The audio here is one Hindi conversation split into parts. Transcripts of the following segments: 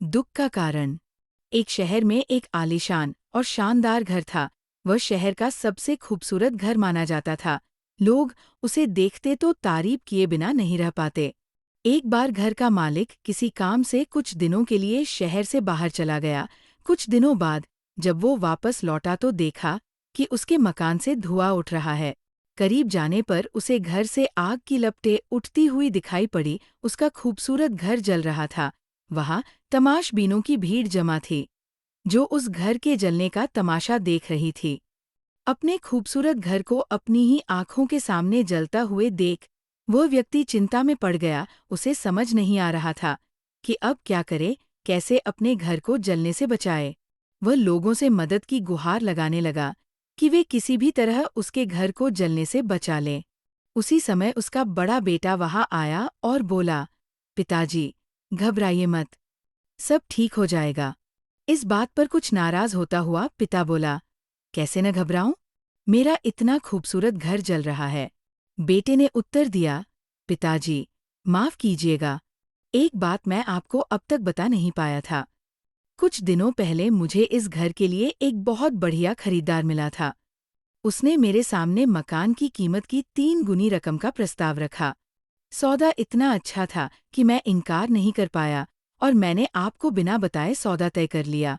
दुख का कारण। एक शहर में एक आलीशान और शानदार घर था। वह शहर का सबसे खूबसूरत घर माना जाता था। लोग उसे देखते तो तारीफ किए बिना नहीं रह पाते। एक बार घर का मालिक किसी काम से कुछ दिनों के लिए शहर से बाहर चला गया। कुछ दिनों बाद जब वो वापस लौटा तो देखा कि उसके मकान से धुआं उठ रहा है। करीब जाने पर उसे घर से आग की लपटें उठती हुई दिखाई पड़ी। उसका खूबसूरत घर जल रहा था। वहां तमाशबीनों की भीड़ जमा थी, जो उस घर के जलने का तमाशा देख रही थी। अपने खूबसूरत घर को अपनी ही आंखों के सामने जलता हुए देख वह व्यक्ति चिंता में पड़ गया। उसे समझ नहीं आ रहा था कि अब क्या करे, कैसे अपने घर को जलने से बचाए। वह लोगों से मदद की गुहार लगाने लगा कि वे किसी भी तरह उसके घर को जलने से बचा लें। उसी समय उसका बड़ा बेटा वहां आया और बोला, पिताजी, घबराइए मत, सब ठीक हो जाएगा। इस बात पर कुछ नाराज होता हुआ पिता बोला, कैसे न घबराऊं? मेरा इतना खूबसूरत घर जल रहा है। बेटे ने उत्तर दिया, पिताजी, माफ कीजिएगा, एक बात मैं आपको अब तक बता नहीं पाया था। कुछ दिनों पहले मुझे इस घर के लिए एक बहुत बढ़िया खरीदार मिला था। उसने मेरे सामने मकान की कीमत की 3 गुनी रकम का प्रस्ताव रखा। सौदा इतना अच्छा था कि मैं इनकार नहीं कर पाया और मैंने आपको बिना बताए सौदा तय कर लिया।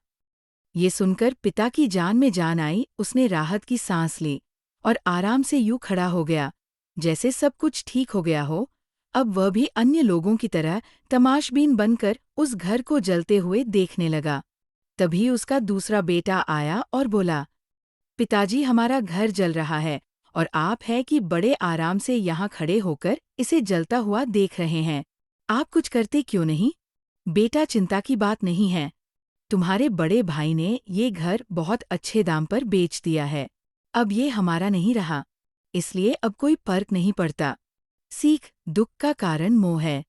ये सुनकर पिता की जान में जान आई। उसने राहत की सांस ली और आराम से यूं खड़ा हो गया जैसे सब कुछ ठीक हो गया हो। अब वह भी अन्य लोगों की तरह तमाशबीन बनकर उस घर को जलते हुए देखने लगा। तभी उसका दूसरा बेटा आया और बोला, पिताजी, हमारा घर जल रहा है और आप है कि बड़े आराम से यहाँ खड़े होकर इसे जलता हुआ देख रहे हैं। आप कुछ करते क्यों नहीं? बेटा, चिंता की बात नहीं है। तुम्हारे बड़े भाई ने ये घर बहुत अच्छे दाम पर बेच दिया है। अब ये हमारा नहीं रहा, इसलिए अब कोई फर्क नहीं पड़ता। सीख, दुख का कारण मोह है।